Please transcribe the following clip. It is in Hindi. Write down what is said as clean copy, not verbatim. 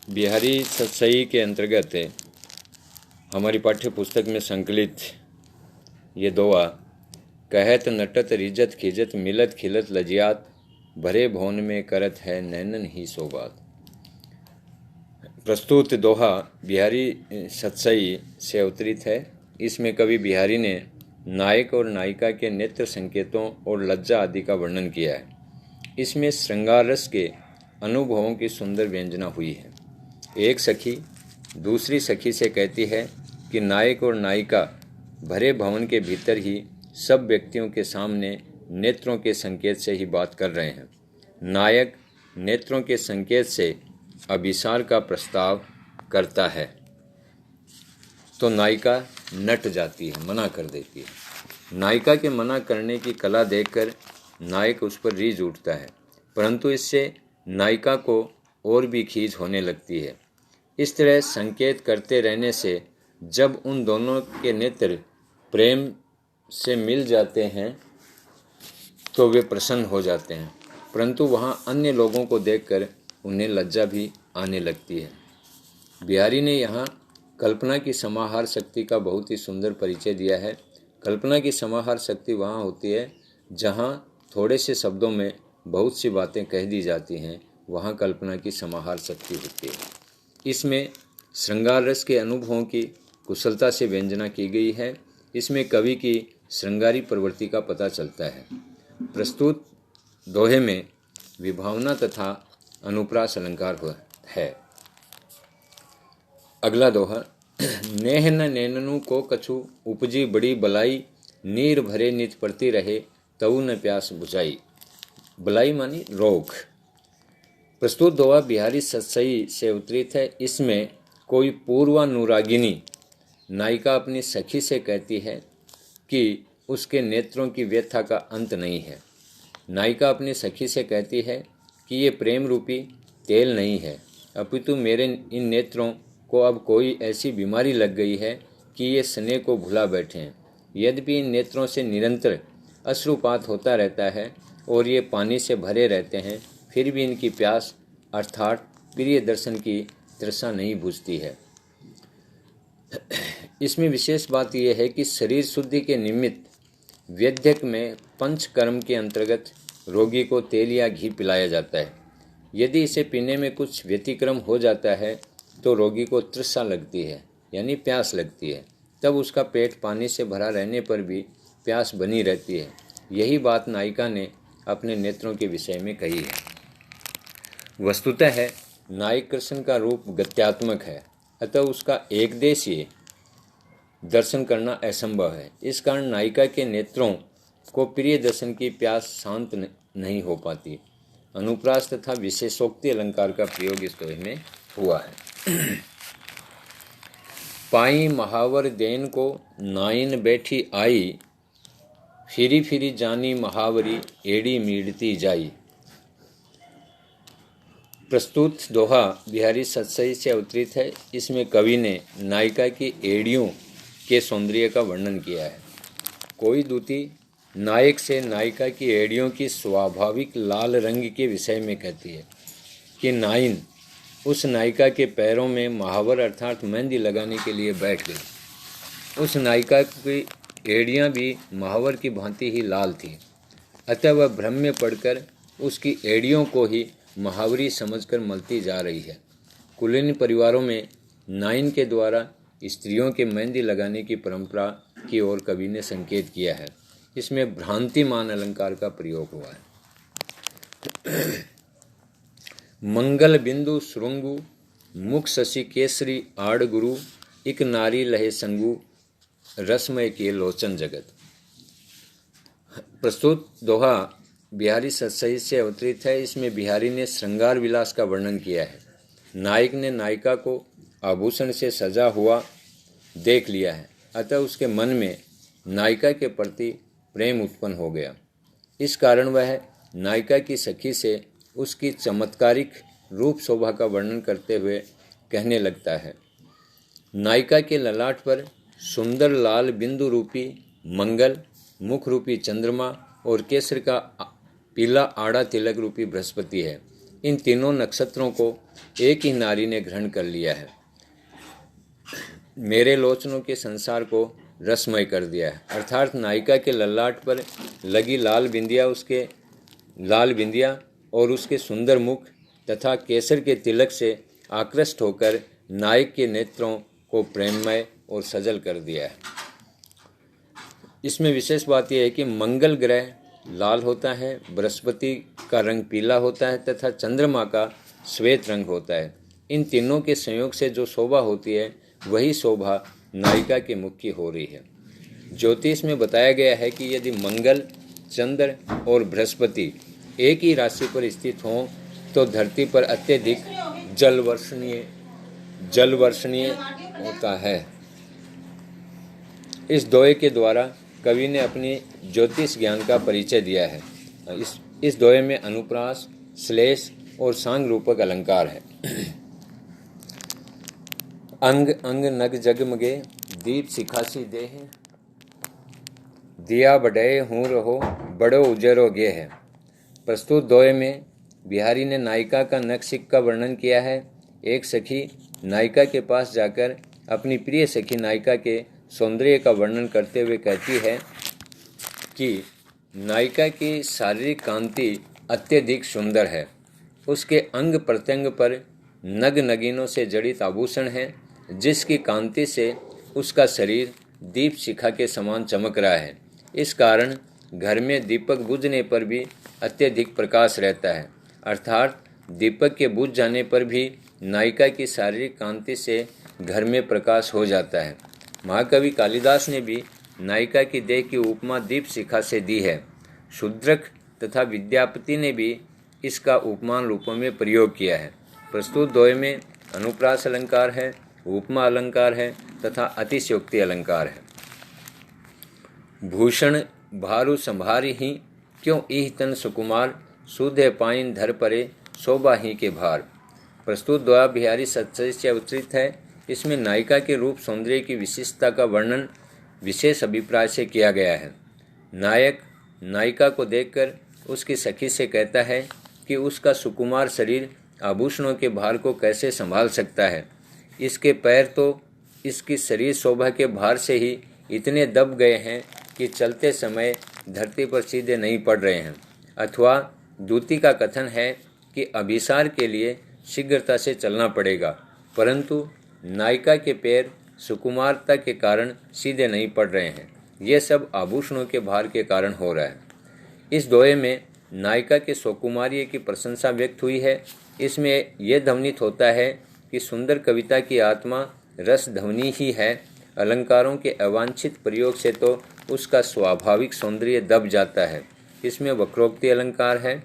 बिहारी सतसई के अंतर्गत हमारी पाठ्य पुस्तक में संकलित ये दोहा कहत नटत रिजत खिजत मिलत खिलत लजियात भरे भवन में करत है नैनन ही सोबात। प्रस्तुत दोहा बिहारी सतसई से अवतरित है। इसमें कवि बिहारी ने नायक और नायिका के नेत्र संकेतों और लज्जा आदि का वर्णन किया है। इसमें श्रृंगार रस के अनुभवों की सुंदर व्यंजना हुई है। एक सखी दूसरी सखी से कहती है कि नायक और नायिका भरे भवन के भीतर ही सब व्यक्तियों के सामने नेत्रों के संकेत से ही बात कर रहे हैं। नायक नेत्रों के संकेत से अभिसार का प्रस्ताव करता है तो नायिका नट जाती है, मना कर देती है। नायिका के मना करने की कला देखकर नायक उस पर रीझ उठता है, परंतु इससे नायिका को और भी खींच होने लगती है। इस तरह संकेत करते रहने से जब उन दोनों के नेत्र प्रेम से मिल जाते हैं तो वे प्रसन्न हो जाते हैं, परंतु वहाँ अन्य लोगों को देखकर उन्हें लज्जा भी आने लगती है। बिहारी ने यहाँ कल्पना की समाहार शक्ति का बहुत ही सुंदर परिचय दिया है। कल्पना की समाहार शक्ति वहाँ होती है जहाँ थोड़े से शब्दों में बहुत सी बातें कह दी जाती हैं, वहाँ कल्पना की समाहार शक्ति होती है। इसमें श्रृंगार रस के अनुभवों की कुशलता से व्यंजना की गई है। इसमें कवि की श्रृंगारी प्रवृत्ति का पता चलता है। प्रस्तुत दोहे में विभावना तथा अनुप्रास अलंकार है। अगला दोहा नेह न नैननु को कछु उपजी बड़ी बलाई नीर भरे नित पड़ती रहे तऊ न प्यास बुझाई। बलाई मानी रोग। प्रस्तुत दोहा बिहारी सतसई से अवतरित है। इसमें कोई पूर्वानुरागिनी नायिका अपनी सखी से कहती है कि उसके नेत्रों की व्यथा का अंत नहीं है। नायिका अपनी सखी से कहती है कि ये प्रेम रूपी तेल नहीं है, अपितु मेरे इन नेत्रों को अब कोई ऐसी बीमारी लग गई है कि ये स्नेह को भुला बैठे हैं। यद्यपि इन नेत्रों से निरंतर अश्रुपात होता रहता है और ये पानी से भरे रहते हैं, फिर भी इनकी प्यास अर्थात प्रिय दर्शन की तृषा नहीं बुझती है। इसमें विशेष बात यह है कि शरीर शुद्धि के निमित्त वैद्यक में पंचकर्म के अंतर्गत रोगी को तेल या घी पिलाया जाता है। यदि इसे पीने में कुछ व्यतिक्रम हो जाता है तो रोगी को तृषा लगती है, यानी प्यास लगती है। तब उसका पेट पानी से भरा रहने पर भी प्यास बनी रहती है। यही बात नायिका ने अपने नेत्रों के विषय में कही है। वस्तुतः है नायक कृष्ण का रूप गत्यात्मक है, अतः उसका एकदेशीय दर्शन करना असंभव है। इस कारण नायिका के नेत्रों को प्रिय दर्शन की प्यास शांत नहीं हो पाती। अनुप्रास तथा विशेषोक्ति अलंकार का प्रयोग इस दोहे में हुआ है। पाई महावर देन को नाइन बैठी आई फिरी फिरी जानी महावरी एड़ी मीड़ती जाई। प्रस्तुत दोहा बिहारी सतसई से अवतरित है। इसमें कवि ने नायिका की एड़ियों के सौंदर्य का वर्णन किया है। कोई दूती नायक से नायिका की एड़ियों की स्वाभाविक लाल रंग के विषय में कहती है कि नाइन उस नायिका के पैरों में महावर अर्थात मेहंदी लगाने के लिए बैठ गई। उस नायिका की एड़ियाँ भी महावर की भांति ही लाल थीं, अतः वह भ्रम में पड़कर उसकी एड़ियों को ही महावरी समझकर मलती जा रही है। कुलीन परिवारों में नाइन के द्वारा स्त्रियों के मेहंदी लगाने की परंपरा की ओर कवि ने संकेत किया है। इसमें भ्रांतिमान अलंकार का प्रयोग हुआ है। मंगल बिंदु श्रृंगु मुख शशि केसरी आड़ गुरु इक नारी लहे संगु रसमय के लोचन जगत। प्रस्तुत दोहा बिहारी सतसई से अवतरित है। इसमें बिहारी ने श्रृंगार विलास का वर्णन किया है। नायक ने नायिका को आभूषण से सजा हुआ देख लिया है, अतः उसके मन में नायिका के प्रति प्रेम उत्पन्न हो गया। इस कारण वह नायिका की सखी से उसकी चमत्कारिक रूप शोभा का वर्णन करते हुए कहने लगता है। नायिका के ललाट पर सुंदर लाल बिंदु रूपी मंगल, मुख रूपी चंद्रमा और केसर का पीला आड़ा तिलक रूपी बृहस्पति है। इन तीनों नक्षत्रों को एक ही नारी ने ग्रहण कर लिया है। मेरे लोचनों के संसार को रसमय कर दिया है। अर्थात नायिका के ललाट पर लगी लाल बिंदिया और उसके सुंदर मुख तथा केसर के तिलक से आकृष्ट होकर नायक के नेत्रों को प्रेममय और सजल कर दिया है। इसमें विशेष बात यह है कि मंगल ग्रह लाल होता है, बृहस्पति का रंग पीला होता है तथा चंद्रमा का श्वेत रंग होता है। इन तीनों के संयोग से जो शोभा होती है वही शोभा नायिका के मुख की हो रही है। ज्योतिष में बताया गया है कि यदि मंगल, चंद्र और बृहस्पति एक ही राशि पर स्थित हों तो धरती पर अत्यधिक जल वर्षणीय होता है। इस दोहे के द्वारा कवि ने अपनी ज्योतिष ज्ञान का परिचय दिया है। इस दोहे में अनुप्रास, श्लेष और सांग रूपक अलंकार है। अंग अंग नग जगमगे, दीप सिखासी देह, दिया बढ़े हूँ रहो, बड़ो उजरो गे है। प्रस्तुत दोहे में बिहारी ने नायिका का नख सिख का वर्णन किया है। एक सखी नायिका के पास जाकर अपनी प्रिय सखी नायिका के सौंदर्य का वर्णन करते हुए कहती है कि नायिका की शारीरिक कांति अत्यधिक सुंदर है। उसके अंग प्रत्यंग पर नग नगीनों से जड़ित आभूषण है, जिसकी कांति से उसका शरीर दीप शिखा के समान चमक रहा है। इस कारण घर में दीपक बुझने पर भी अत्यधिक प्रकाश रहता है। अर्थात दीपक के बुझ जाने पर भी नायिका की शारीरिक कांति से घर में प्रकाश हो जाता है। महाकवि कालिदास ने भी नायिका की देह की उपमा दीप शिखा से दी है। शूद्रक तथा विद्यापति ने भी इसका उपमान रूपों में प्रयोग किया है। प्रस्तुत दोहे में अनुप्रास अलंकार है, उपमा अलंकार है तथा अतिशयोक्ति अलंकार है। भूषण भारु संभारी ही, क्यों इह तन सुकुमार, सुधे पाइन धर परे, शोभा ही के भार। प्रस्तुत दोहा बिहारी सत्सई से अवतरित है। इसमें नायिका के रूप सौंदर्य की विशिष्टता का वर्णन विशेष अभिप्राय से किया गया है। नायक नायिका को देखकर उसकी सखी से कहता है कि उसका सुकुमार शरीर आभूषणों के भार को कैसे संभाल सकता है। इसके पैर तो इसकी शरीर शोभा के भार से ही इतने दब गए हैं कि चलते समय धरती पर सीधे नहीं पड़ रहे हैं। अथवा दूती का कथन है कि अभिसार के लिए शीघ्रता से चलना पड़ेगा, परंतु नायिका के पैर सुकुमारता के कारण सीधे नहीं पड़ रहे हैं। ये सब आभूषणों के भार के कारण हो रहा है। इस दोहे में नायिका के सौकुमार्य की प्रशंसा व्यक्त हुई है। इसमें यह ध्वनित होता है कि सुंदर कविता की आत्मा रस ध्वनि ही है। अलंकारों के अवांछित प्रयोग से तो उसका स्वाभाविक सौंदर्य दब जाता है। इसमें वक्रोक्ति अलंकार है।